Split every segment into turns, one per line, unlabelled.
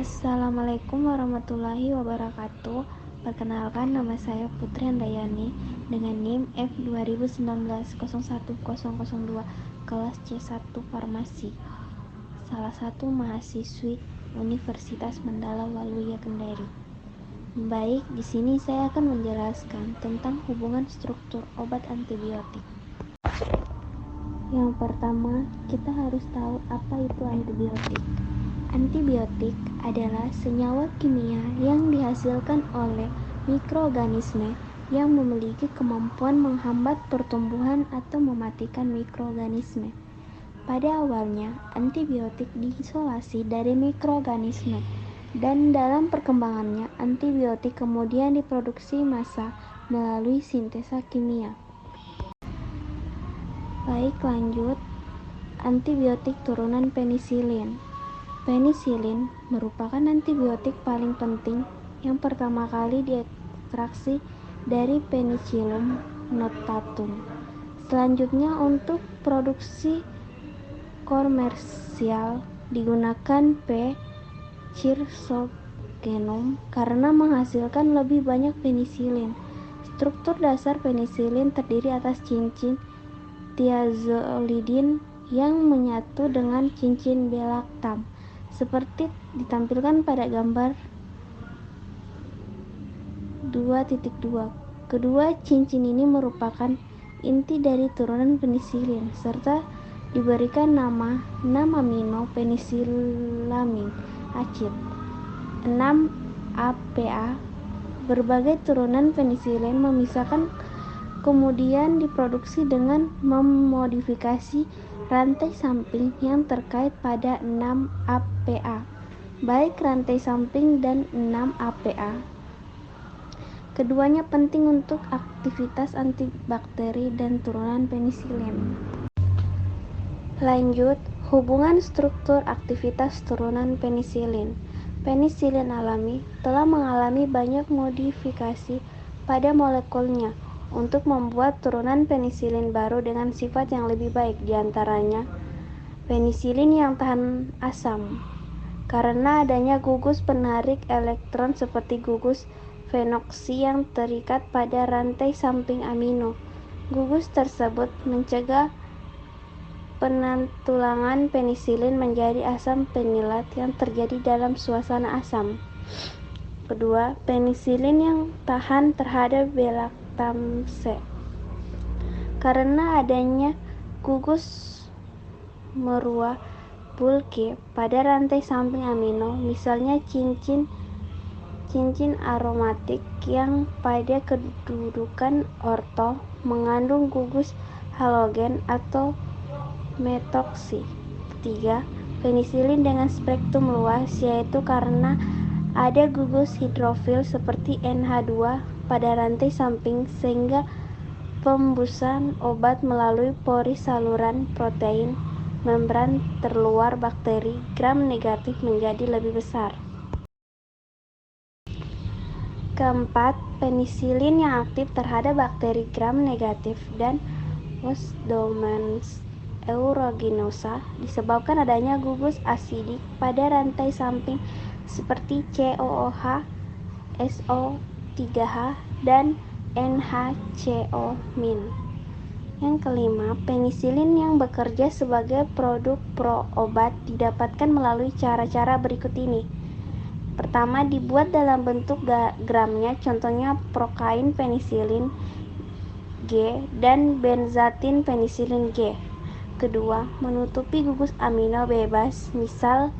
Assalamualaikum warahmatullahi wabarakatuh. Perkenalkan, nama saya Putri Handayani dengan NIM F2019-01002 kelas C1 Farmasi, salah satu mahasiswi Universitas Mandala Waluya Kendari. Baik, di sini saya akan menjelaskan tentang hubungan struktur obat antibiotik. Yang pertama, kita harus tahu apa itu antibiotik. Antibiotik adalah senyawa kimia yang dihasilkan oleh mikroorganisme yang memiliki kemampuan menghambat pertumbuhan atau mematikan mikroorganisme. Pada awalnya, antibiotik diisolasi dari mikroorganisme, dan dalam perkembangannya, antibiotik kemudian diproduksi massa melalui sintesa kimia. Baik, lanjut. Antibiotik turunan penisilin. Penisilin merupakan antibiotik paling penting yang pertama kali diekstraksi dari Penicillium notatum. Selanjutnya, untuk produksi komersial digunakan P. Chirsogenum karena menghasilkan lebih banyak penisilin. Struktur dasar penisilin terdiri atas cincin thiazolidin yang menyatu dengan cincin belaktam, seperti ditampilkan pada gambar 2.2. Kedua cincin ini merupakan inti dari turunan penisilin, serta diberikan nama 6 amino penisilamine acid, 6-APA. Berbagai turunan penisilin memisahkan kemudian diproduksi dengan memodifikasi rantai samping yang terkait pada 6-APA, baik rantai samping dan 6-APA. Keduanya penting untuk aktivitas antibakteri dan turunan penisilin. Lanjut, hubungan struktur aktivitas turunan penisilin. Penisilin alami telah mengalami banyak modifikasi pada molekulnya untuk membuat turunan penisilin baru dengan sifat yang lebih baik, diantaranya penisilin yang tahan asam karena adanya gugus penarik elektron seperti gugus fenoksi yang terikat pada rantai samping amino. Gugus tersebut mencegah penentulangan penisilin menjadi asam penilat yang terjadi dalam suasana asam. Kedua, penisilin yang tahan terhadap belaktam C karena adanya gugus merua bulky pada rantai samping amino, misalnya cincin aromatik yang pada kedudukan orto mengandung gugus halogen atau metoksi. Ketiga, penisilin dengan spektrum luas, yaitu karena ada gugus hidrofil seperti NH2 pada rantai samping sehingga pembusan obat melalui pori saluran protein membran terluar bakteri gram negatif menjadi lebih besar. Keempat, penisilin yang aktif terhadap bakteri gram negatif dan Pseudomonas aeruginosa disebabkan adanya gugus asidik pada rantai samping seperti COOH, SO3H, dan NHCO-. Yang kelima, penisilin yang bekerja sebagai produk pro-obat didapatkan melalui cara-cara berikut ini. Pertama, dibuat dalam bentuk gramnya, contohnya prokain penisilin G dan benzatin penisilin G. Kedua, menutupi gugus amino bebas, misal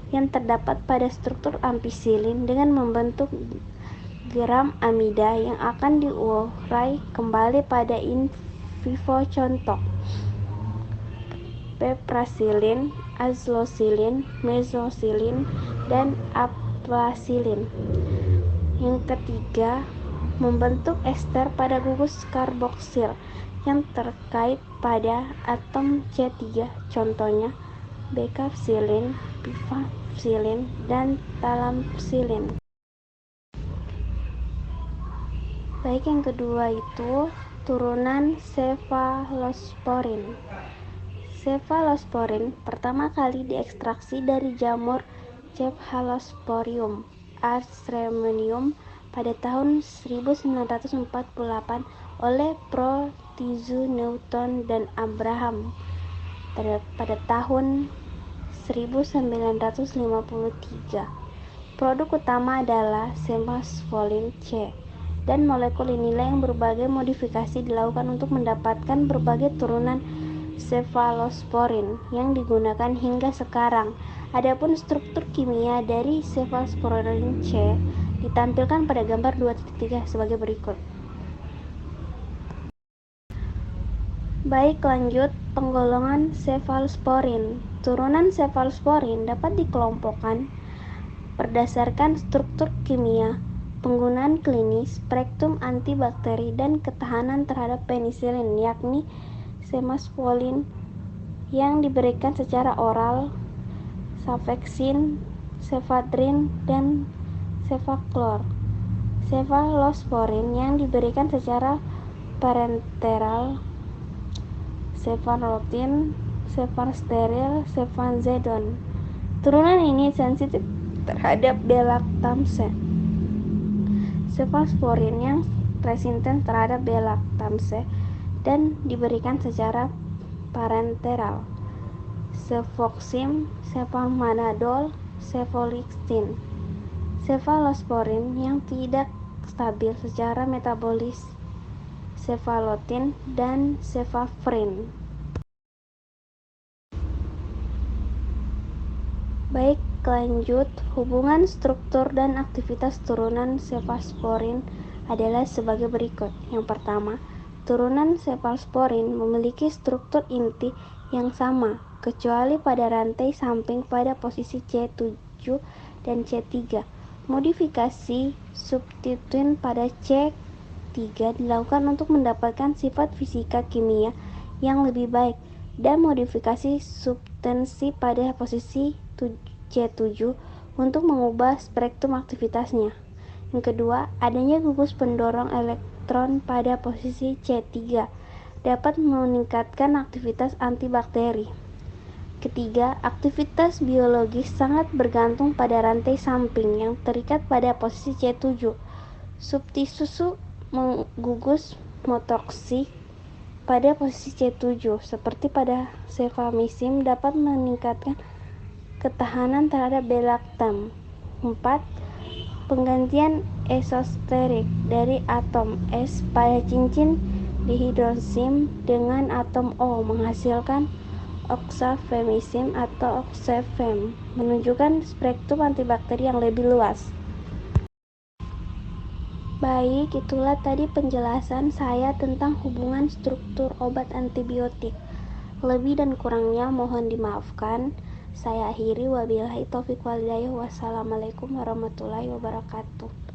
yang terdapat pada struktur ampicillin dengan membentuk gram amida yang akan diurai kembali pada in vivo, contoh piperacillin, azlocillin, mezocillin, dan ampicillin. Yang ketiga, membentuk ester pada gugus karboksil yang terkait pada atom C3, contohnya bekapsilin, pivapsilin, dan talampsilin. Baik, yang kedua itu turunan cefalosporin. Cefalosporin pertama kali diekstraksi dari jamur Cephalosporium astreminum pada tahun 1948 oleh Proteus Newton dan Abraham pada tahun 1953. Produk utama adalah semastfolin C, dan molekul inilah yang berbagai modifikasi dilakukan untuk mendapatkan berbagai turunan cephalosporin yang digunakan hingga sekarang. Adapun struktur kimia dari cephalosporin C ditampilkan pada gambar 2.3 sebagai berikut. Baik, lanjut penggolongan cephalosporin. Turunan cephalosporin dapat dikelompokkan berdasarkan struktur kimia, penggunaan klinis, spektrum antibakteri, dan ketahanan terhadap penisilin, yakni semastfolin yang diberikan secara oral, safeksin, cefadrin, dan cefaklor. Cephalosporin yang diberikan secara parenteral, cefarotin, cefasteril, cefazodon. Turunan ini sensitif terhadap belactamse. Cephalosporin yang resisten terhadap belactamse dan diberikan secara parenteral, cefoxim, cefalmanadol, cefolixin. Cephalosporin yang tidak stabil secara metabolis, cefalotin dan cefafrin. Baik, lanjut. Hubungan struktur dan aktivitas turunan cephalosporin adalah sebagai berikut. Yang pertama, turunan cephalosporin memiliki struktur inti yang sama, kecuali pada rantai samping pada posisi C7 dan C3. Modifikasi substituen pada C3 dilakukan untuk mendapatkan sifat fisika kimia yang lebih baik, dan modifikasi substansi pada posisi C7 untuk mengubah spektrum aktivitasnya. Yang kedua, adanya gugus pendorong elektron pada posisi C3 dapat meningkatkan aktivitas antibakteri. Ketiga, aktivitas biologis sangat bergantung pada rantai samping yang terikat pada posisi C7. Substitusi menggugus motoksik pada posisi C7 seperti pada cefamisim dapat meningkatkan ketahanan terhadap belactam. 4. Penggantian esosterik dari atom S pada cincin dihidrosim dengan atom O menghasilkan oxafemisim atau oxafem, menunjukkan spektrum antibakteri yang lebih luas. Baik, itulah tadi penjelasan saya tentang hubungan struktur obat antibiotik. Lebih dan kurangnya mohon dimaafkan. Saya akhiri, wabillahi taufiq wal hidayah. Wassalamualaikum warahmatullahi wabarakatuh.